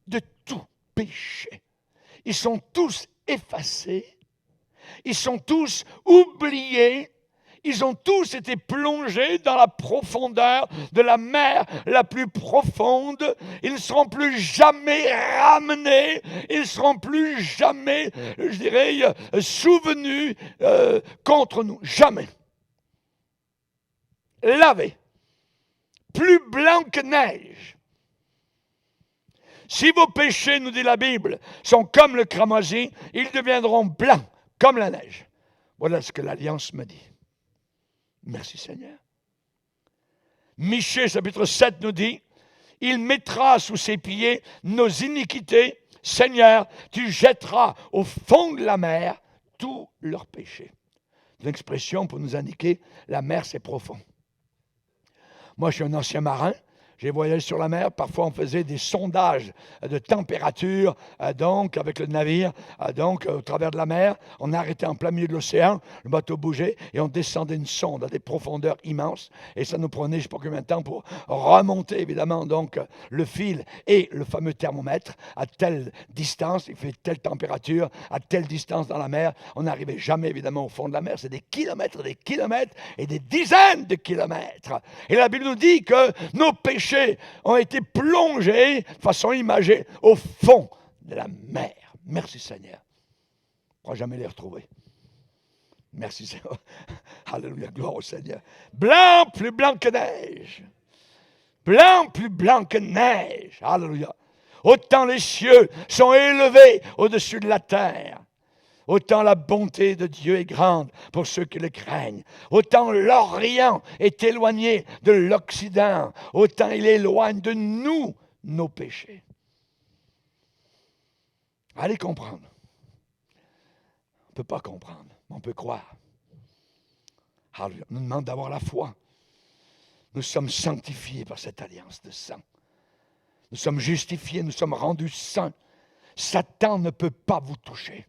De tout péché. Ils sont tous effacés. Ils sont tous oubliés. Ils ont tous été plongés dans la profondeur de la mer la plus profonde. Ils ne seront plus jamais ramenés. Ils ne seront plus jamais, je dirais, souvenus contre nous. Jamais. Lavés. Plus blancs que neige. Si vos péchés, nous dit la Bible, sont comme le cramoisi, ils deviendront blancs comme la neige. Voilà ce que l'Alliance me dit. Merci Seigneur. Michée chapitre 7 nous dit, « Il mettra sous ses pieds nos iniquités. Seigneur, tu jetteras au fond de la mer tous leurs péchés. » Une expression pour nous indiquer, la mer c'est profond. Moi je suis un ancien marin. J'ai voyagé sur la mer, parfois on faisait des sondages de température, donc avec le navire, donc au travers de la mer, on arrêtait en plein milieu de l'océan, le bateau bougeait et on descendait une sonde à des profondeurs immenses et ça nous prenait je ne sais pas combien de temps pour remonter évidemment donc le fil et le fameux thermomètre à telle distance, il fait telle température, à telle distance dans la mer, on n'arrivait jamais évidemment au fond de la mer, c'est des kilomètres et des dizaines de kilomètres. Et la Bible nous dit que nos péchés ont été plongés de façon imagée au fond de la mer. Merci Seigneur. On ne pourra jamais les retrouver. Merci Seigneur. Alléluia, gloire au Seigneur. Blanc, plus blanc que neige. Blanc, plus blanc que neige. Alléluia. Autant les cieux sont élevés au-dessus de la terre. Autant la bonté de Dieu est grande pour ceux qui le craignent. Autant l'Orient est éloigné de l'Occident. Autant il éloigne de nous nos péchés. Allez comprendre. On ne peut pas comprendre, mais on peut croire. Alors, on nous demande d'avoir la foi. Nous sommes sanctifiés par cette alliance de sang. Nous sommes justifiés, nous sommes rendus saints. Satan ne peut pas vous toucher.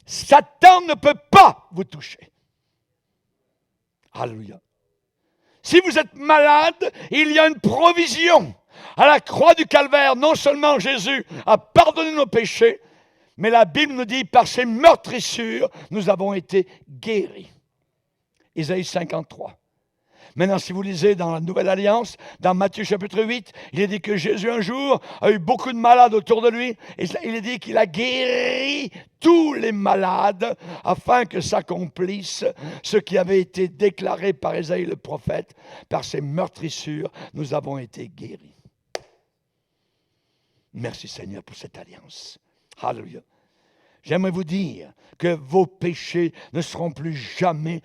Satan ne peut pas vous toucher. Alléluia. Si vous êtes malade, il y a une provision. À la croix du Calvaire, non seulement Jésus a pardonné nos péchés, mais la Bible nous dit, par ses meurtrissures, nous avons été guéris. Isaïe 53. Maintenant, si vous lisez dans la Nouvelle Alliance, dans Matthieu chapitre 8, il est dit que Jésus un jour a eu beaucoup de malades autour de lui et il est dit qu'il a guéri tous les malades afin que s'accomplisse ce qui avait été déclaré par Isaïe le prophète. Par ses meurtrissures, nous avons été guéris. Merci Seigneur pour cette alliance. Alléluia. J'aimerais vous dire que vos péchés ne seront plus jamais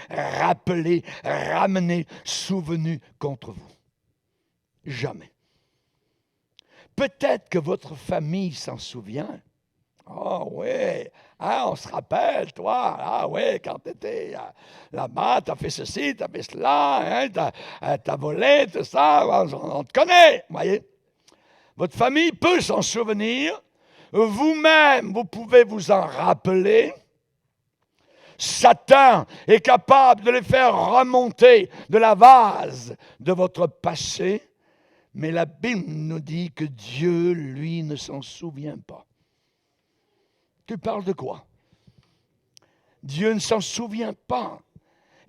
rappelés, ramenés, souvenus contre vous. Jamais. Peut-être que votre famille s'en souvient. Ah oui, hein, on se rappelle, toi, ah oui, quand tu étais là-bas, tu as fait ceci, tu as fait cela, hein, tu as volé, tout ça, on te connaît, vous voyez. Votre famille peut s'en souvenir, vous-même, vous pouvez vous en rappeler. Satan est capable de les faire remonter de la vase de votre passé, mais la Bible nous dit que Dieu, lui, ne s'en souvient pas. Tu parles de quoi? Dieu ne s'en souvient pas.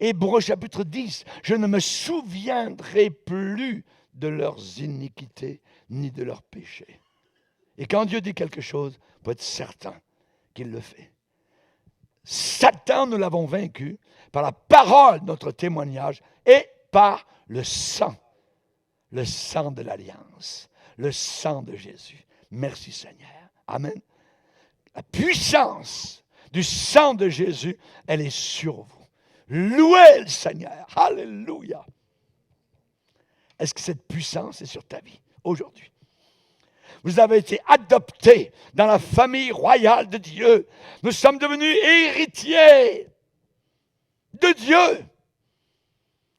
Hébreux chapitre 10, je ne me souviendrai plus de leurs iniquités ni de leurs péchés. Et quand Dieu dit quelque chose, il faut être certain qu'il le fait. Satan, nous l'avons vaincu par la parole de notre témoignage et par le sang de l'alliance, le sang de Jésus. Merci Seigneur. Amen. La puissance du sang de Jésus, elle est sur vous. Louez le Seigneur. Alléluia. Est-ce que cette puissance est sur ta vie aujourd'hui? Vous avez été adoptés dans la famille royale de Dieu. Nous sommes devenus héritiers de Dieu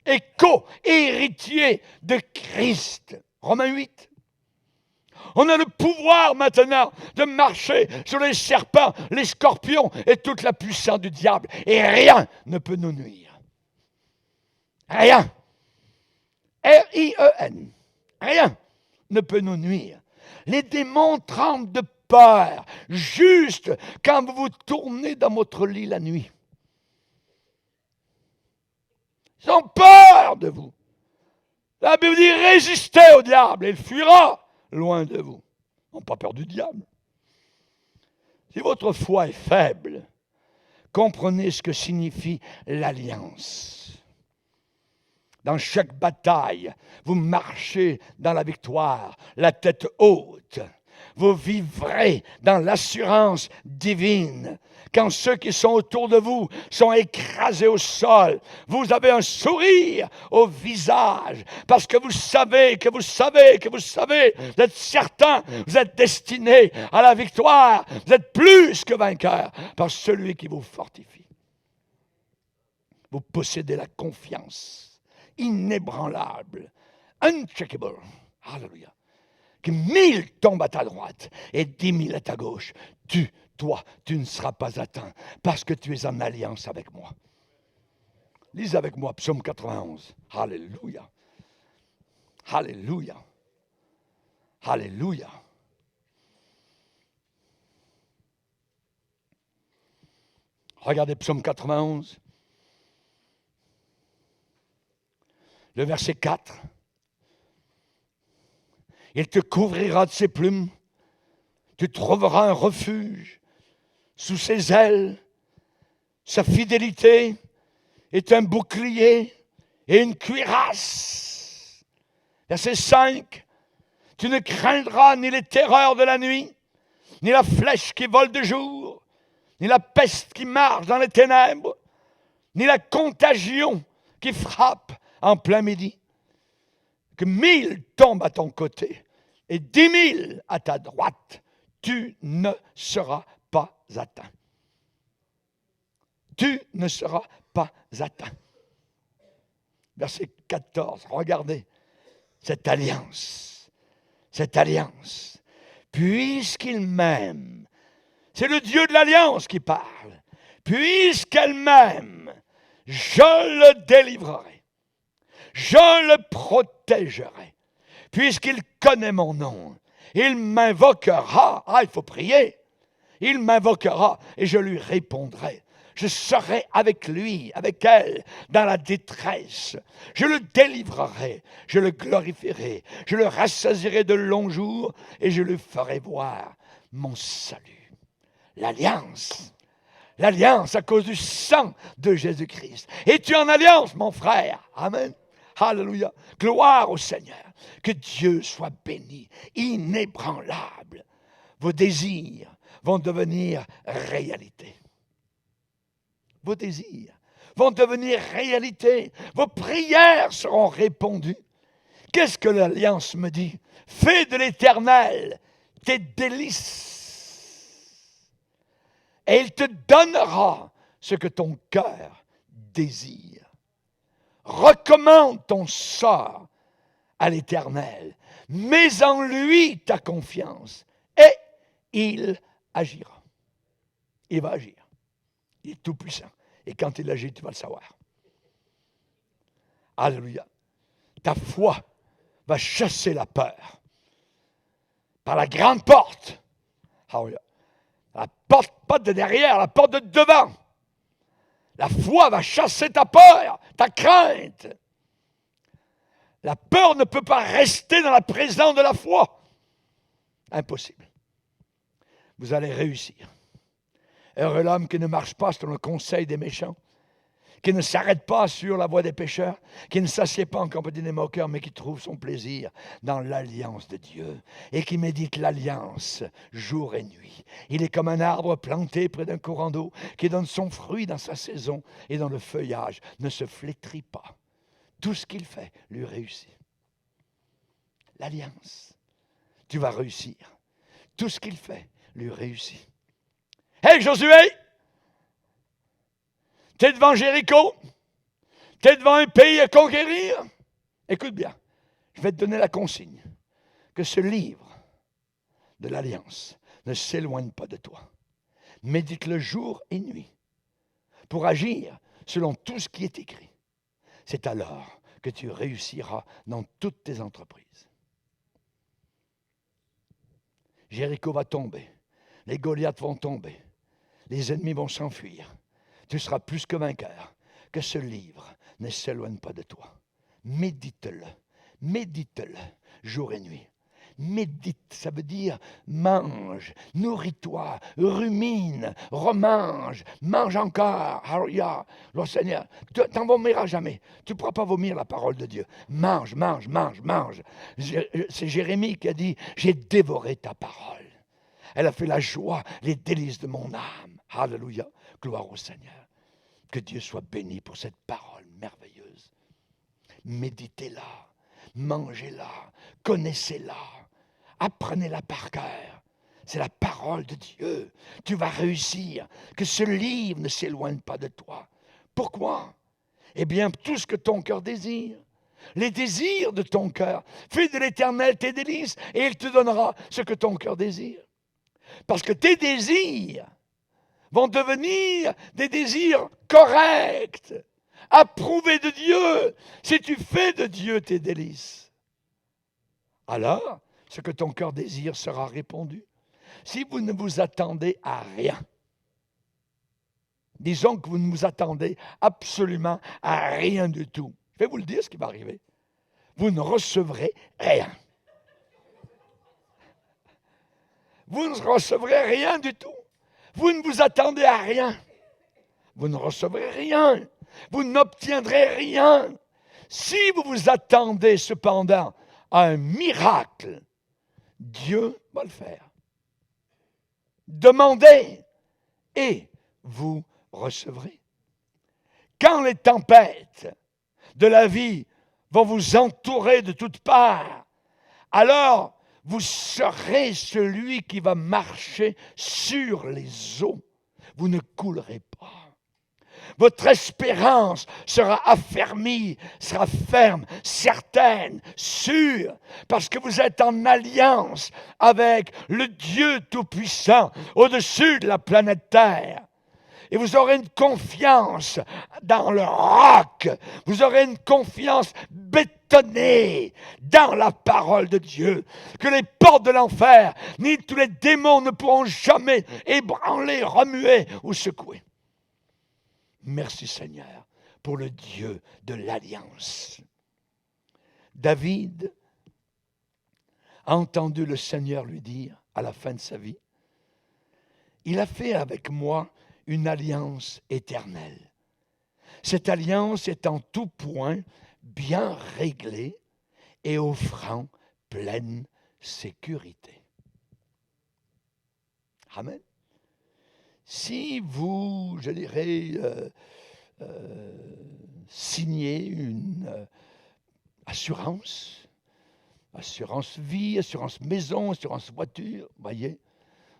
et co-héritiers de Christ. Romains 8. On a le pouvoir maintenant de marcher sur les serpents, les scorpions et toute la puissance du diable. Et rien ne peut nous nuire. Rien. R-I-E-N. Rien ne peut nous nuire. Les démons tremblent de peur, juste quand vous vous tournez dans votre lit la nuit. Ils ont peur de vous. La Bible dit, résistez au diable et il fuira loin de vous. Ils n'ont pas peur du diable. Si votre foi est faible, comprenez ce que signifie l'alliance. Dans chaque bataille, vous marchez dans la victoire, la tête haute. Vous vivrez dans l'assurance divine. Quand ceux qui sont autour de vous sont écrasés au sol, vous avez un sourire au visage parce que vous savez, vous êtes certain, vous êtes destiné à la victoire. Vous êtes plus que vainqueur par celui qui vous fortifie. Vous possédez la confiance inébranlable, uncheckable. Alléluia. Que 1000 tombent à ta droite et 10 000 à ta gauche. Toi, tu ne seras pas atteint parce que tu es en alliance avec moi. Lisez avec moi Psaume 91. Alléluia. Alléluia. Alléluia. Regardez Psaume 91. Le verset 4. Il te couvrira de ses plumes. Tu trouveras un refuge sous ses ailes. Sa fidélité est un bouclier et une cuirasse. Verset 5. Tu ne craindras ni les terreurs de la nuit, ni la flèche qui vole de jour, ni la peste qui marche dans les ténèbres, ni la contagion qui frappe en plein midi. Que 1000 tombent à ton côté et 10 000 à ta droite, tu ne seras pas atteint. Tu ne seras pas atteint. Verset 14, regardez cette alliance. Cette alliance. Puisqu'il m'aime, c'est le Dieu de l'alliance qui parle. Puisqu'elle m'aime, je le délivrerai. Je le protégerai. Puisqu'il connaît mon nom, il m'invoquera. Ah, il faut prier. Il m'invoquera et je lui répondrai. Je serai avec lui, avec elle, dans la détresse. Je le délivrerai, je le glorifierai, je le rassasierai de longs jours et je lui ferai voir mon salut. L'alliance. L'alliance à cause du sang de Jésus-Christ. Es-tu en alliance, mon frère? Amen. Alléluia. Gloire au Seigneur. Que Dieu soit béni, inébranlable. Vos désirs vont devenir réalité. Vos désirs vont devenir réalité. Vos prières seront répondues. Qu'est-ce que l'Alliance me dit? Fais de l'Éternel tes délices. et il te donnera ce que ton cœur désire. Recommande ton sort à l'Éternel, mets en lui ta confiance, et il agira. Il va agir. Il est tout puissant. Et quand il agit, tu vas le savoir. Alléluia. Ta foi va chasser la peur par la grande porte. Alléluia. La porte pas de derrière, la porte de devant. La foi va chasser ta peur, ta crainte. La peur ne peut pas rester dans la présence de la foi. Impossible. Vous allez réussir. Heureux l'homme qui ne marche pas sur le conseil des méchants, qui ne s'arrête pas sur la voie des pécheurs, qui ne s'assied pas en compagnie des moqueurs, mais qui trouve son plaisir dans l'alliance de Dieu et qui médite l'alliance jour et nuit. Il est comme un arbre planté près d'un courant d'eau qui donne son fruit dans sa saison et dont le feuillage ne se flétrit pas. Tout ce qu'il fait lui réussit. L'alliance, tu vas réussir. Tout ce qu'il fait lui réussit. Hey Josué, tu es devant Jéricho, tu es devant un pays à conquérir. Écoute bien, je vais te donner la consigne que ce livre de l'Alliance ne s'éloigne pas de toi. Médite-le jour et nuit pour agir selon tout ce qui est écrit. C'est alors que tu réussiras dans toutes tes entreprises. Jéricho va tomber, les Goliaths vont tomber, les ennemis vont s'enfuir. Tu seras plus que vainqueur. Que ce livre ne s'éloigne pas de toi. Médite-le jour et nuit. Médite, ça veut dire mange, nourris-toi, rumine, remange, mange encore. Alléluia. Le Seigneur, tu n'en vomiras jamais. Tu ne pourras pas vomir la parole de Dieu. Mange. C'est Jérémie qui a dit, j'ai dévoré ta parole. Elle a fait la joie, les délices de mon âme. Alléluia. Gloire au Seigneur. Que Dieu soit béni pour cette parole merveilleuse. Méditez-la, mangez-la, connaissez-la, apprenez-la par cœur. C'est la parole de Dieu. Tu vas réussir. Que ce livre ne s'éloigne pas de toi. Pourquoi? Eh bien, tout ce que ton cœur désire. Les désirs de ton cœur. Fais de l'Éternel tes délices et il te donnera ce que ton cœur désire. Parce que tes désirs vont devenir des désirs corrects, approuvés de Dieu, si tu fais de Dieu tes délices. Alors, ce que ton cœur désire sera répondu. Si vous ne vous attendez à rien, disons que vous ne vous attendez absolument à rien du tout, je vais vous le dire ce qui va arriver. Vous ne recevrez rien. Vous ne recevrez rien du tout. Vous ne vous attendez à rien. Vous ne recevrez rien. Vous n'obtiendrez rien. Si vous vous attendez cependant à un miracle, Dieu va le faire. Demandez et vous recevrez. Quand les tempêtes de la vie vont vous entourer de toutes parts, alors vous serez celui qui va marcher sur les eaux. Vous ne coulerez pas. Votre espérance sera affermie, sera ferme, certaine, sûre, parce que vous êtes en alliance avec le Dieu Tout-Puissant au-dessus de la planète Terre. Et vous aurez une confiance dans le roc. Vous aurez une confiance bétonnée dans la parole de Dieu. Que les portes de l'enfer, ni tous les démons ne pourront jamais ébranler, remuer ou secouer. Merci Seigneur pour le Dieu de l'Alliance. David a entendu le Seigneur lui dire à la fin de sa vie, il a fait avec moi une alliance éternelle. Cette alliance est en tout point bien réglée et offrant pleine sécurité. Amen. Si vous, je dirais, signez une assurance vie, assurance maison, assurance voiture, voyez,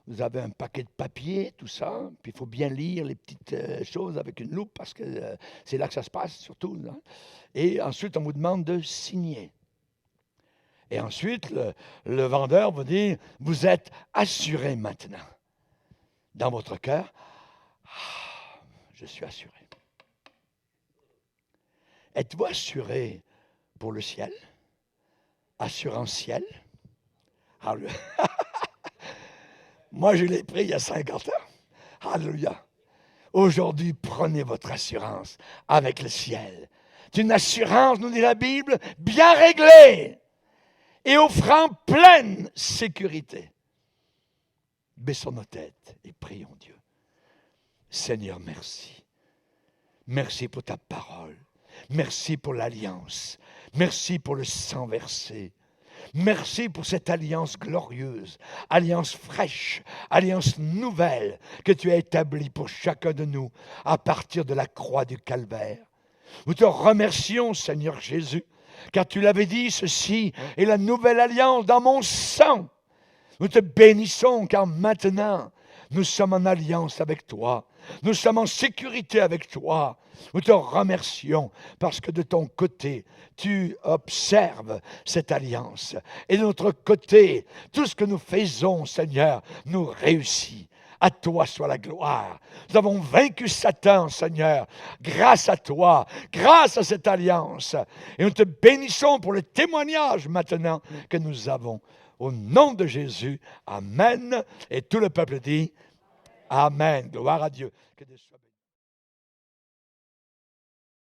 Vous avez un paquet de papier, tout ça, puis il faut bien lire les petites choses avec une loupe parce que c'est là que ça se passe surtout. Hein. Et ensuite, on vous demande de signer. Et ensuite, le vendeur vous dit, vous êtes assuré maintenant. Dans votre cœur, je suis assuré. Êtes-vous assuré pour le ciel? Assurantiel? Moi, je l'ai pris il y a 50 ans. Alléluia. Aujourd'hui, prenez votre assurance avec le ciel. C'est une assurance, nous dit la Bible, bien réglée et offrant pleine sécurité. Baissons nos têtes et prions Dieu. Seigneur, merci. Merci pour ta parole. Merci pour l'alliance. Merci pour le sang versé. Merci pour cette alliance glorieuse, alliance fraîche, alliance nouvelle que tu as établie pour chacun de nous à partir de la croix du Calvaire. Nous te remercions, Seigneur Jésus, car tu l'avais dit, ceci est la nouvelle alliance dans mon sang. Nous te bénissons car maintenant, nous sommes en alliance avec toi. Nous sommes en sécurité avec toi. Nous te remercions parce que de ton côté, tu observes cette alliance. Et de notre côté, tout ce que nous faisons, Seigneur, nous réussit. À toi soit la gloire. Nous avons vaincu Satan, Seigneur, grâce à toi, grâce à cette alliance. Et nous te bénissons pour le témoignage maintenant que nous avons. Au nom de Jésus, Amen. Et tout le peuple dit, Amen. Gloire à Dieu. Que Dieu soit